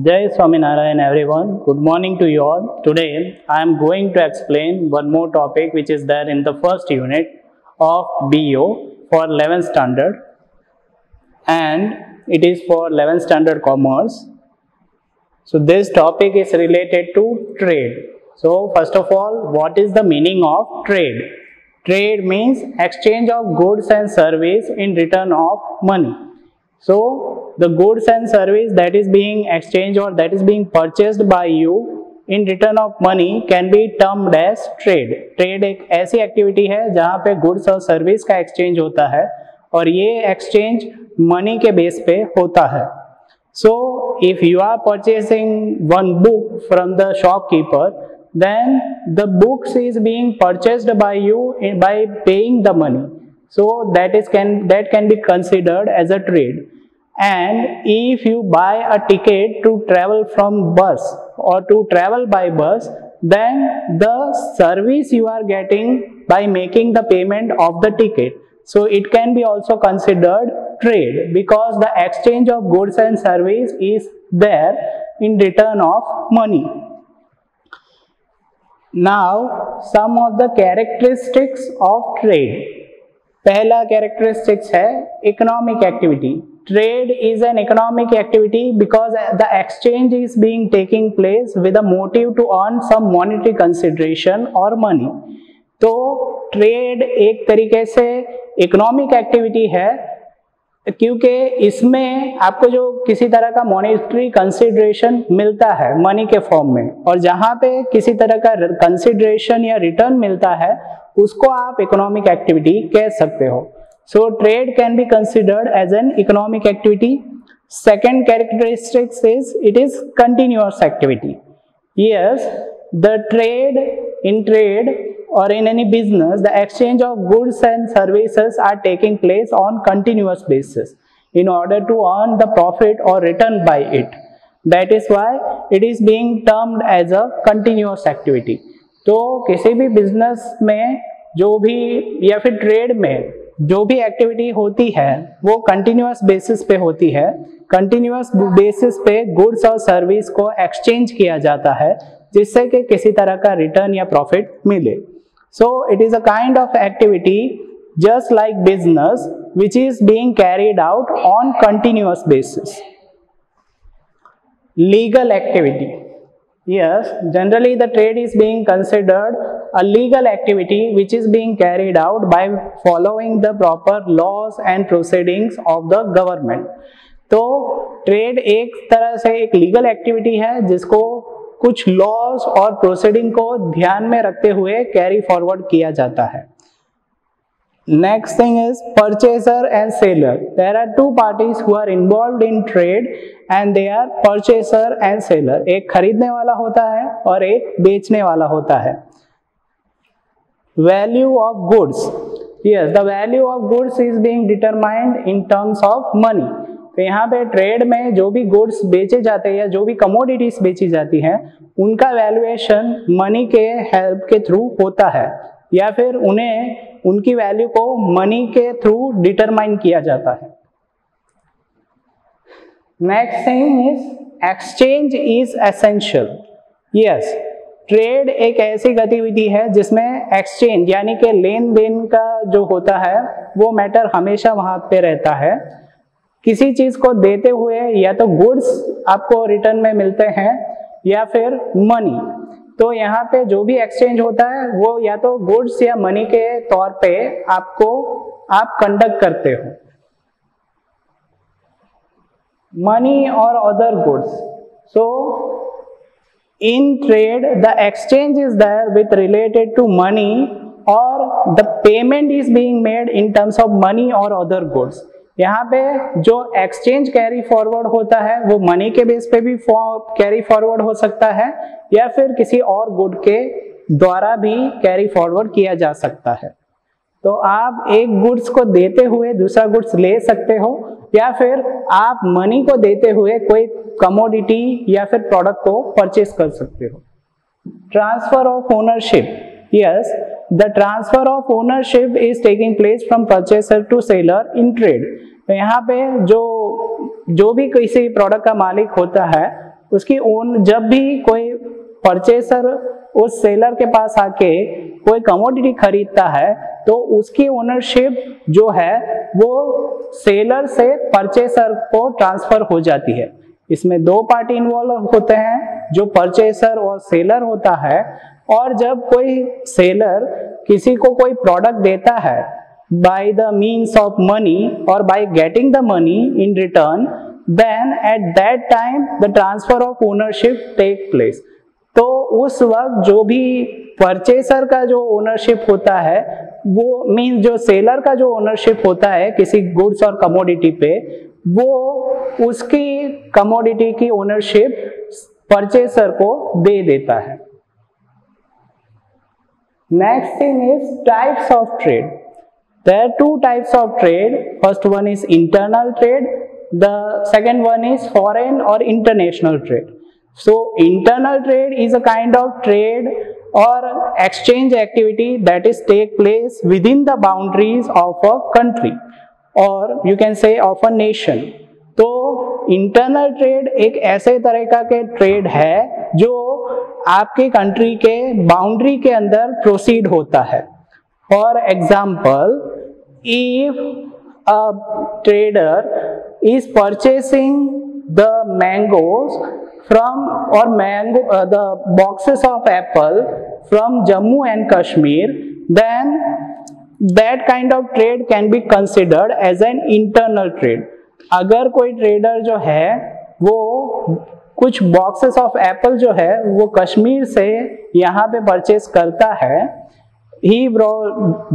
Jai Swaminarayan everyone. Good morning to you all. Today I am going to explain one more topic which is there in the first unit of BO for 11th standard, and it is for 11th standard commerce. So this topic is related to trade. So first of all, what is the meaning of trade? Trade means exchange of goods and service in return of money. So the goods and service that is being exchanged or that is being purchased by you in return of money can be termed as trade. Trade एक ऐसी activity है जहाँ पे goods और service का exchange होता है और ये एक्सचेंज मनी के बेस पे होता है. So if you are purchasing one book from the shopkeeper, then the books is being purchased by you by paying the money. So that can be considered as a trade. And if you buy a ticket to travel from bus or to travel by bus, then the service you are getting by making the payment of the ticket. So it can be also considered trade because the exchange of goods and service is there in return of money. Now some of the characteristics of trade. पहला characteristics है economic activity. Trade is an economic activity because the exchange is being taking place with a motive to earn some monetary consideration or money. तो trade एक तरीके से economic activity है क्योंकि इसमें आपको जो किसी तरह का मॉनेटरी कंसिडरेशन मिलता है मनी के फॉर्म में, और जहां पे किसी तरह का कंसिडरेशन या रिटर्न मिलता है उसको आप इकोनॉमिक एक्टिविटी कह सकते हो. So trade can be considered as an economic activity. Second characteristics is it is continuous activity. Yes, the trade in trade or in any business, the exchange of goods and services are taking place on continuous basis in order to earn the profit or return by it. That is why it is being termed as a continuous activity. तो किसी भी business में जो भी या फिर trade में जो भी एक्टिविटी होती है वो कंटिन्यूअस बेसिस पे होती है. कंटिन्यूअस बेसिस पे गुड्स और सर्विस को एक्सचेंज किया जाता है जिससे कि किसी तरह का रिटर्न या प्रॉफिट मिले. So it is a kind of activity just like business which is being carried out on continuous basis. Legal activity. Yes, generally the trade is being considered a legal activity which is being carried out by following the proper laws and proceedings of the government. तो trade एक तरह से एक legal activity है जिसको कुछ laws और proceeding को ध्यान में रखते हुए कैरी फॉरवर्ड किया जाता है. Next thing is purchaser and seller. There are two parties who are involved in trade and they are purchaser and seller. एक खरीदने वाला होता है और एक बेचने वाला होता है. Value of goods. Yes, the value of goods is being determined in terms of money. तो यहाँ पे ट्रेड में जो भी गुड्स बेचे जाते हैं या जो भी कमोडिटीज बेची जाती हैं उनका वैल्यूएशन मनी के हेल्प के थ्रू होता है या फिर उन्हें उनकी वैल्यू को मनी के थ्रू डिटरमाइन किया जाता है. Next thing is exchange is essential. Yes, trade एक ऐसी गतिविधि है जिसमें एक्सचेंज यानी कि लेन देन का जो होता है वो मैटर हमेशा वहां पे रहता है. किसी चीज को देते हुए या तो गुड्स आपको रिटर्न में मिलते हैं या फिर मनी. तो यहाँ पे जो भी एक्सचेंज होता है वो या तो गुड्स या मनी के तौर पे आप कंडक्ट करते हो. मनी और other goods. So in trade the exchange is there with related to money और the payment is being made in terms of money और अदर गुड्स. यहाँ पे जो एक्सचेंज कैरी फॉरवर्ड होता है वो मनी के बेस पे भी कैरी फॉरवर्ड हो सकता है या फिर किसी और गुड के द्वारा भी कैरी फॉरवर्ड किया जा सकता है. तो आप एक गुड्स को देते हुए दूसरा गुड्स ले सकते हो या फिर आप मनी को देते हुए कोई कमोडिटी या फिर प्रोडक्ट को परचेस कर सकते हो. Transfer of ownership. Yes, the transfer of ownership is taking place from purchaser to seller in trade. तो यहाँ पे जो भी किसी प्रोडक्ट का मालिक होता है उसकी ओन जब भी कोई परचेसर उस सेलर के पास आके कोई कमोडिटी खरीदता है तो उसकी ओनरशिप जो है वो सेलर से परचेसर को ट्रांसफर हो जाती है। इसमें दो पार्टी इन्वॉल्व होते हैं, जो परचेसर और सेलर होता है। और जब कोई सेलर किसी को कोई प्रोडक्ट देता है by the means of money or by getting the money in return, then at that time the transfer of ownership take place। तो उस वक्त जो भी परचेसर का जो ओनरशिप होता है वो मीन जो सेलर का जो ओनरशिप होता है किसी गुड्स और कमोडिटी पे, वो उसकी कमोडिटी की ओनरशिप परचेसर को दे देता है। Next thing is types of trade. There are two types of trade. First one is internal trade. The second one is foreign or international trade. So internal trade is a kind of trade or exchange activity that is take place within the boundaries of a country or you can say of a nation. तो internal trade एक ऐसे तरह के trade है जो आपके country के boundary के अंदर प्रोसीड होता है। For example, if a trader is purchasing the mangoes from the boxes of apple from Jammu and Kashmir, then that kind of trade can be considered as an internal trade। अगर कोई trader जो है वो कुछ boxes of Apple जो है वो कश्मीर से यहाँ पे परचेस करता है, he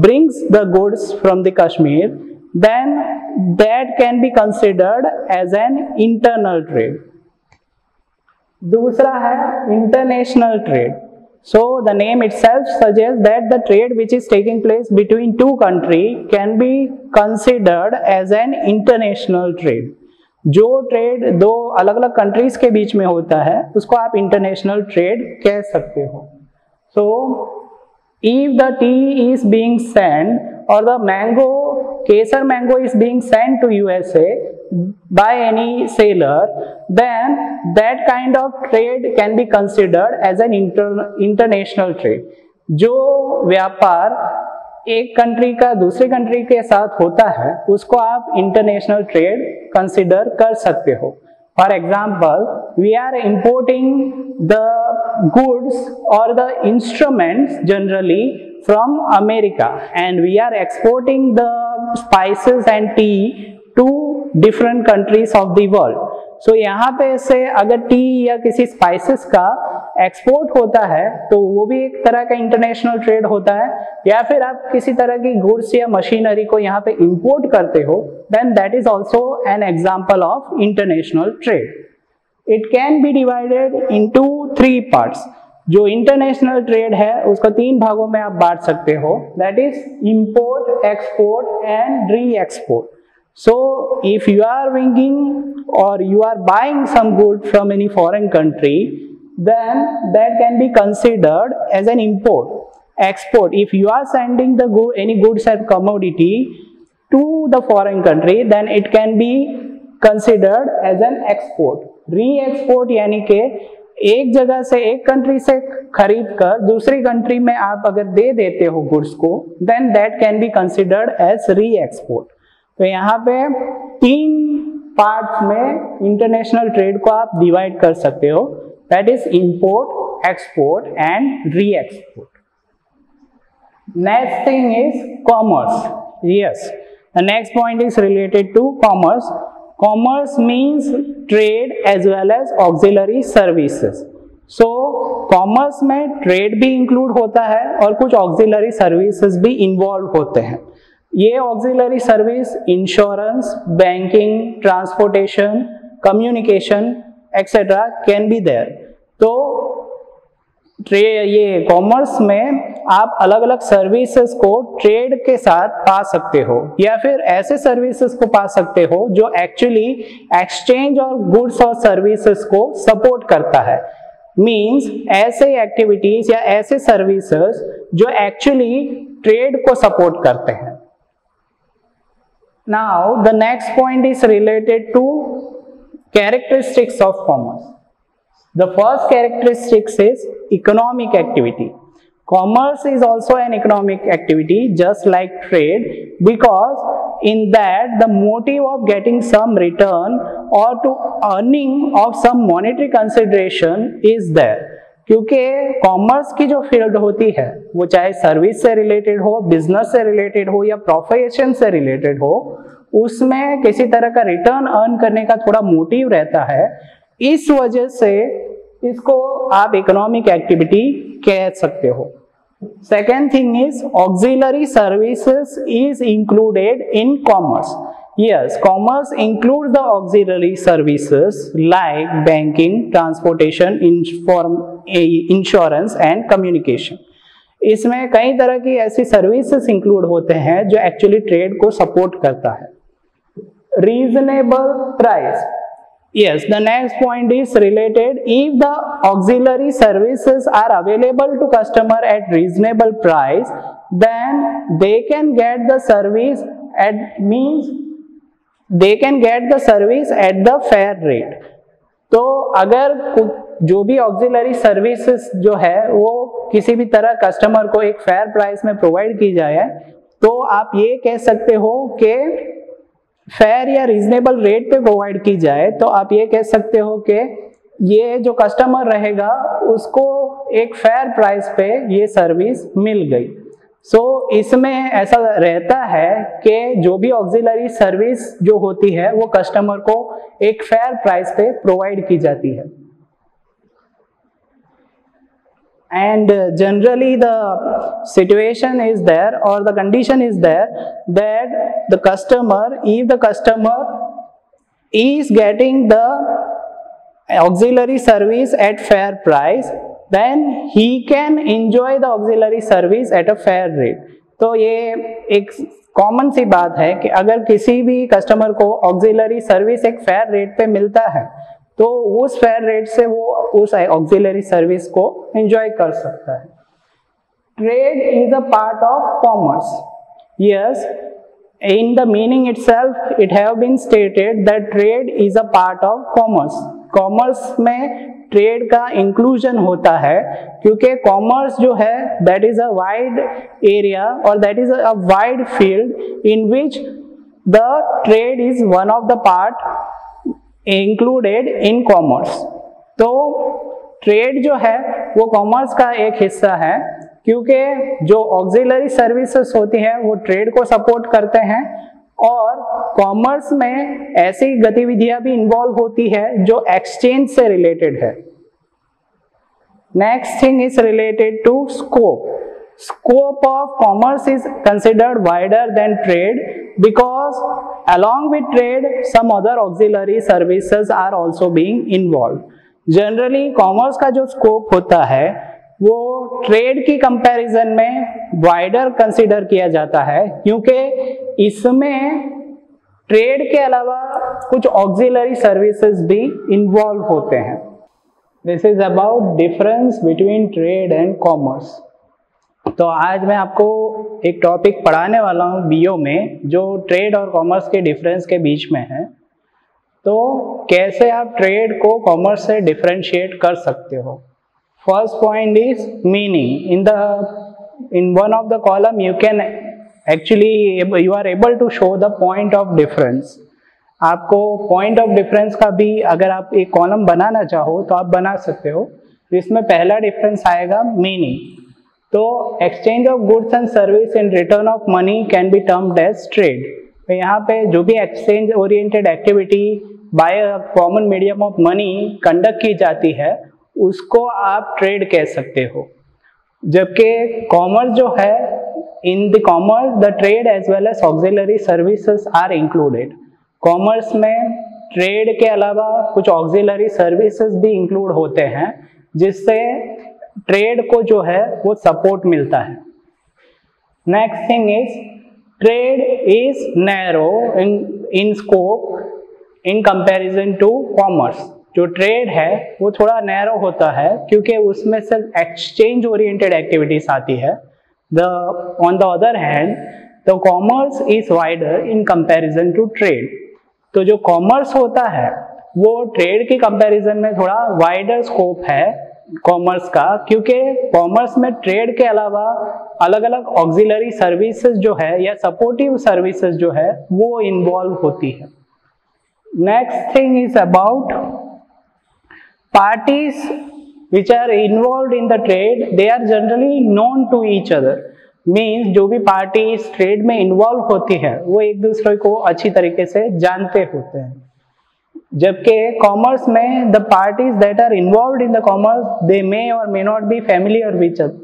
brings the goods from the Kashmir, then that can be considered as an internal trade। दूसरा है international trade। So the name itself suggests that the trade which is taking place between two countries can be considered as an international trade। जो trade दो अलग अलग countries के बीच में होता है उसको आप इंटरनेशनल ट्रेड कह सकते हो। So if the tea is being sent or the Kesar mango is being sent to USA by any seller, then that kind of trade can be considered as an international trade। जो व्यापार एक country का दूसरी country के साथ होता है उसको आप इंटरनेशनल ट्रेड कंसिडर कर सकते हो। For example, we are importing the goods or the instruments generally from America and we are exporting the spices and tea to different countries of the world। So यहाँ पे से अगर T या किसी spices का एक्सपोर्ट होता है तो वो भी एक तरह का इंटरनेशनल ट्रेड होता है, या फिर आप किसी तरह की गुड्स या मशीनरी को यहाँ पे इंपोर्ट करते हो, then that is also an example of international trade। It can be divided into three parts। जो इंटरनेशनल ट्रेड है उसको तीन भागों में आप बांट सकते हो, that is import, export and re-export। So if you are bringing or you are buying some good from any foreign country, then that can be considered as an import। Export, if you are sending the any goods and commodity to the foreign country, then it can be considered as an export। Re-export यानी के एक जगह से एक country से खरीद कर दूसरी कंट्री में आप अगर दे देते हो गुड्स को, then that can be considered as re-export। तो यहाँ पे तीन पार्ट्स में इंटरनेशनल ट्रेड को आप डिवाइड कर सकते हो, that is import, export and re export. Next thing is commerce. Yes, the next point is related to commerce. Commerce means trade as well as auxiliary services. So commerce में trade भी include होता है और कुछ auxiliary services भी involve होते हैं। ये auxiliary service insurance, banking, transportation, communication etcetera can be there. तो ये कॉमर्स में आप अलग अलग सर्विसेज को ट्रेड के साथ पा सकते हो, या फिर ऐसे सर्विसेज को पा सकते हो जो एक्चुअली एक्सचेंज और गुड्स और सर्विसेज को सपोर्ट करता है। मींस ऐसे एक्टिविटीज या ऐसे सर्विसेज जो एक्चुअली ट्रेड को सपोर्ट करते हैं। Now the next point is related to characteristics of commerce। The first characteristics is economic activity. Commerce is also an economic activity just like trade, because in that the motive of getting some return or to earning of some monetary consideration is there. क्योंकि commerce की जो field होती है वो चाहे service से related हो, business से रिलेटेड हो या प्रोफेशन से रिलेटेड हो, उसमें किसी तरह का रिटर्न अर्न करने का थोड़ा मोटिव रहता है। इस वजह से इसको आप इकोनॉमिक एक्टिविटी कह सकते हो। Second thing is auxiliary services is included in commerce. Yes, commerce includes the auxiliary services like banking, transportation, insurance and communication. इसमें कई तरह की ऐसी सर्विसेज इंक्लूड होते हैं जो एक्चुअली ट्रेड को सपोर्ट करता है। Reasonable price. Yes, the next point is related. If the auxiliary services are available to customer at reasonable price, then they can get the service at the fair rate. तो अगर जो भी auxiliary services जो है वो किसी भी तरह कस्टमर को एक फेयर प्राइस में प्रोवाइड की जाए, तो आप ये कह सकते हो कि फेयर या रीजनेबल रेट पे प्रोवाइड की जाए, तो आप ये कह सकते हो कि ये जो कस्टमर रहेगा उसको एक फेयर प्राइस पे ये सर्विस मिल गई। सो इसमें ऐसा रहता है कि जो भी ऑक्सिलरी सर्विस जो होती है वो कस्टमर को एक फेयर प्राइस पे प्रोवाइड की जाती है। And generally the situation is there or the condition is there that the customer, if the customer is getting the auxiliary service at fair price, then he can enjoy the auxiliary service at a fair rate. तो ये एक common सी बात है कि अगर किसी भी customer को ऑक्सिलरी सर्विस एक फेयर रेट पे मिलता है तो उस फेयर रेट से वो उस ऑक्सिलरी सर्विस को एंजॉय कर सकता है। Trade is a part of commerce. Yes, in the meaning itself it have been stated that trade is a part of commerce. Commerce में ट्रेड का इंक्लूजन होता है क्योंकि कॉमर्स जो है that is a wide area और that is a wide field in which the trade is one of the part included in commerce. तो trade जो है वो कॉमर्स का एक हिस्सा है क्योंकि जो ऑक्सिलरी सर्विसेज होती हैं वो ट्रेड को सपोर्ट करते हैं और कॉमर्स में ऐसी गतिविधियां भी इन्वॉल्व होती है जो एक्सचेंज से रिलेटेड है। Next thing is related to scope. Scope of commerce is considered wider than trade because along with trade some other auxiliary services are also being involved. Generally commerce का जो scope होता है वो trade की comparison में wider consider किया जाता है क्योंकि इसमें ट्रेड के अलावा कुछ ऑक्सिलरी सर्विसेज भी इन्वॉल्व होते हैं। This is about difference between trade and commerce. तो आज मैं आपको एक टॉपिक पढ़ाने वाला हूँ बीओ में जो ट्रेड और कॉमर्स के डिफरेंस के बीच में है। तो कैसे आप ट्रेड को कॉमर्स से डिफरेंशिएट कर सकते हो। First point is meaning. In one of the column you can actually you are able to show the point of difference. आपको point of difference का भी अगर आप एक कॉलम बनाना चाहो तो आप बना सकते हो। इसमें पहला डिफरेंस आएगा meaning। तो exchange of goods and service in return of money can be termed as trade। तो यहाँ पे जो भी exchange oriented activity by a common medium of money conduct की जाती है उसको आप ट्रेड कह सकते हो। जबकि कॉमर्स जो है in the commerce the trade as well as auxiliary services are included. Commerce में ट्रेड के अलावा कुछ ऑक्सिलरी सर्विसेज भी इंक्लूड होते हैं जिससे ट्रेड को जो है वो सपोर्ट मिलता है। Next thing is trade is narrow in scope in comparison to commerce. जो ट्रेड है वो थोड़ा नैरो होता है क्योंकि उसमें सिर्फ एक्सचेंज ओरिएंटेड एक्टिविटीज आती है। On the other hand the commerce is wider in comparison to trade. तो जो कॉमर्स होता है वो ट्रेड के कंपैरिजन में थोड़ा वाइडर स्कोप है कॉमर्स का, क्योंकि कॉमर्स में ट्रेड के अलावा अलग अलग ऑक्सिलरी सर्विसेज जो है या सपोर्टिव सर्विसेज जो है वो इन्वॉल्व होती है। Next thing is about parties which are involved in the trade, they are generally known to each other, means जो भी पार्टीज ट्रेड में इन्वॉल्व होती है वो एक दूसरे को अच्छी तरीके से जानते होते हैं, जबकि कॉमर्स में the parties that are involved in the commerce they may और may not be familiar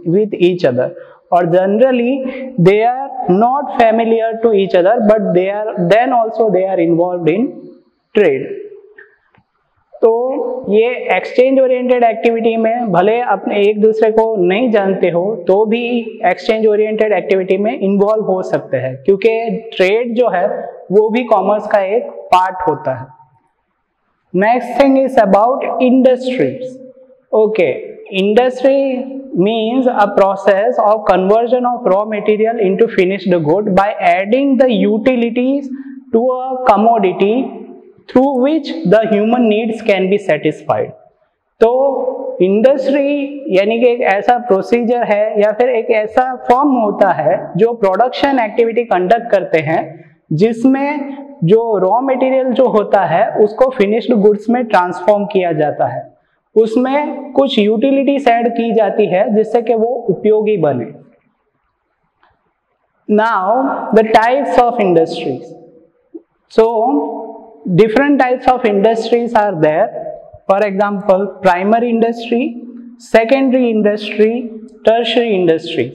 with each other, और generally they are not familiar to each other but they are then also they are involved in trade. तो ये exchange oriented activity में भले अपने एक दूसरे को नहीं जानते हो तो भी एक्सचेंज ओरिएंटेड एक्टिविटी में इन्वॉल्व हो सकते हैं, क्योंकि ट्रेड जो है वो भी कॉमर्स का एक पार्ट होता है। Next thing is about industries. Okay, industry means a process of conversion of raw material into finished good by adding the utilities to a commodity through which the human needs can be satisfied। तो industry यानी कि एक ऐसा procedure है या फिर एक ऐसा फर्म होता है जो प्रोडक्शन एक्टिविटी कंडक्ट करते हैं जिसमें जो रॉ मटेरियल जो होता है उसको फिनिश्ड गुड्स में ट्रांसफॉर्म किया जाता है, उसमें कुछ यूटिलिटीज ऐड की जाती है जिससे कि वो उपयोगी बने। Now the types of industries. So different types of industries are there. For example, primary industry, secondary industry, tertiary industry।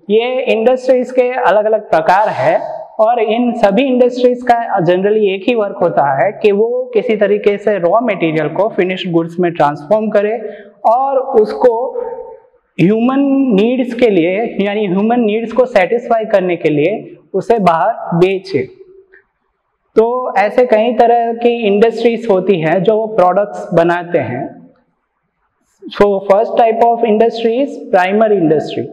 ये इंडस्ट्रीज के अलग अलग प्रकार है और इन सभी इंडस्ट्रीज का जनरली एक ही वर्क होता है कि वो किसी तरीके से रॉ मटेरियल को फिनिश्ड गुड्स में ट्रांसफॉर्म करे और उसको ह्यूमन नीड्स के लिए यानी ह्यूमन नीड्स को सेटिस्फाई करने के लिए उसे बाहर बेचे। तो ऐसे कई तरह की इंडस्ट्रीज होती हैं जो प्रोडक्ट्स बनाते हैं। So first type of industry is primary industry.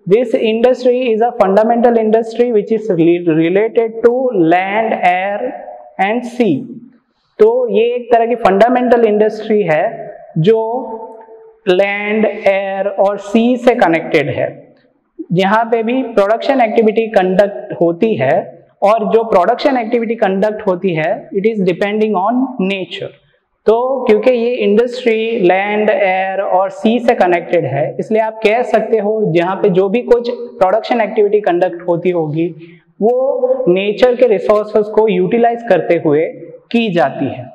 This industry is a fundamental industry which is related to land, air and sea. तो ये एक तरह की फंडामेंटल इंडस्ट्री है जो लैंड, एयर और सी से कनेक्टेड है। यहाँ पे भी प्रोडक्शन एक्टिविटी कंडक्ट होती है और जो प्रोडक्शन एक्टिविटी कंडक्ट होती है it is depending on nature. तो क्योंकि ये इंडस्ट्री लैंड, एयर और सी से कनेक्टेड है इसलिए आप कह सकते हो जहाँ पे जो भी कुछ प्रोडक्शन एक्टिविटी कंडक्ट होती होगी वो नेचर के रिसोर्सेस को यूटिलाइज करते हुए की जाती है।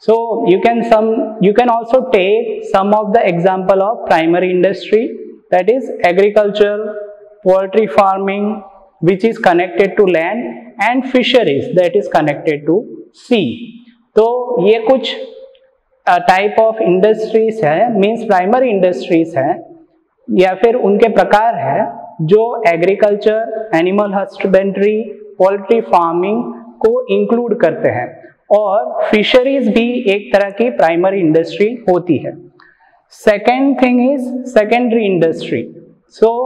So you can also take some of the example of primary industry, that is agriculture, poultry farming which is connected to land and fisheries that is connected to sea। तो ये कुछ type of industries है, means primary industries है या फिर उनके प्रकार है जो agriculture, animal husbandry, poultry farming को इंक्लूड करते हैं और फिशरीज भी एक तरह की प्राइमरी इंडस्ट्री होती है। Second thing is secondary industry. So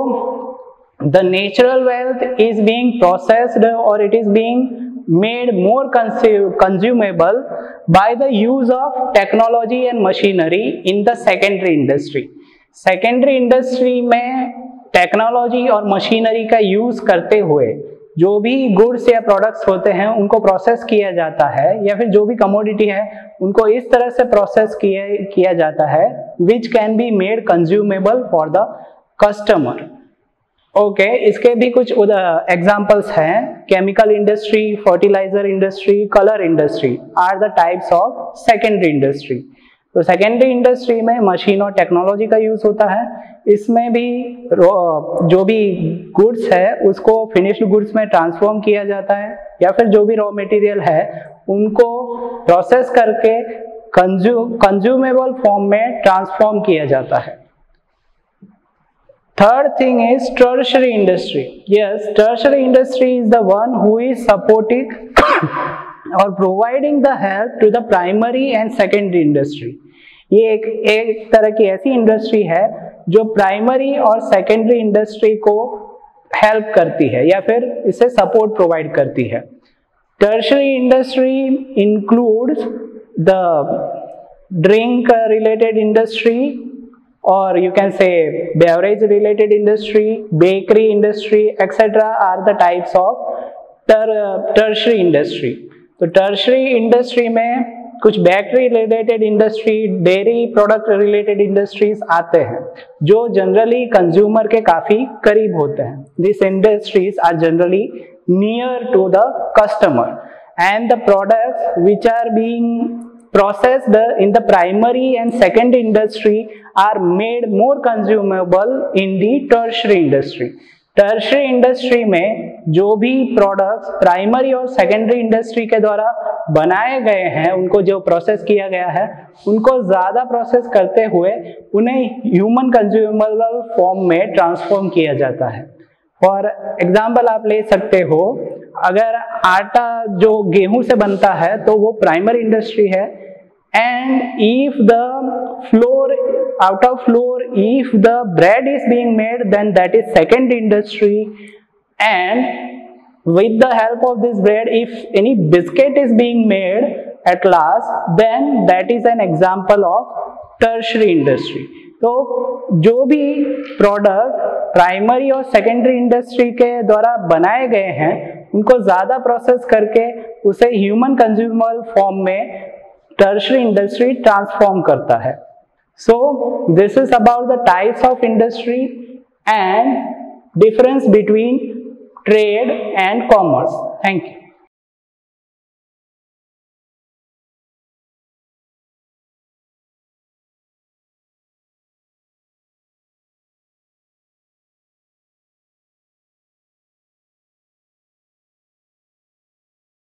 the natural wealth is being processed or it is being made more consumable by the use of technology and machinery in the secondary industry। secondary industry में technology और machinery का use करते हुए जो भी goods या products होते हैं उनको प्रोसेस किया जाता है या फिर जो भी कमोडिटी है उनको इस तरह से प्रोसेस किया जाता है which can be made consumable for the customer। Okay, इसके भी कुछ एग्जाम्पल्स हैं। Chemical industry, fertiliser industry, colour industry are the types of secondary industry. तो सेकेंडरी इंडस्ट्री में मशीन और टेक्नोलॉजी का यूज होता है। इसमें भी जो भी गुड्स है उसको फिनिश्ड गुड्स में ट्रांसफॉर्म किया जाता है या फिर जो भी रॉ मटेरियल है उनको प्रोसेस करके कंज्यूमेबल फॉर्म में ट्रांसफॉर्म किया जाता है। Third thing is tertiary industry। Yes, tertiary industry is the one who is supporting or providing the help to the primary and secondary industry। ये एक तरह की ऐसी इंडस्ट्री है जो प्राइमरी और सेकेंडरी इंडस्ट्री को हेल्प करती है या फिर इसे सपोर्ट प्रोवाइड करती है। Tertiary industry includes the drink related industry, or you can say beverage related industry, bakery industry, etc. are the types of tertiary industry. तो tertiary industry में कुछ battery related industry, dairy product related industries आते हैं जो generally consumer के काफी करीब होते हैं. This industries are generally near to the customer and the products which are being processed in the primary and second industry are made more consumable in the tertiary industry. Tertiary industry में जो भी products primary और secondary industry के द्वारा बनाए गए हैं, उनको जो प्रोसेस किया गया है, उनको ज़्यादा प्रोसेस करते हुए उन्हें ह्यूमन कंज्यूमेबल फॉर्म में ट्रांसफॉर्म किया जाता है. फॉर एग्जाम्पल आप ले सकते हो, अगर आटा जो गेहूं से बनता है तो वो प्राइमरी इंडस्ट्री है, and if the flour, out of flour, if the bread is being made, then that is second industry, and with the help of this bread, if any biscuit is being made at last, then that is an example of tertiary industry. तो जो भी product primary और secondary industry के द्वारा बनाए गए हैं, उनको ज़्यादा प्रोसेस करके उसे ह्यूमन कंज्यूमेबल फॉर्म में tertiary industry transform करता है. So this is about the types of industry and difference between trade and commerce. Thank you.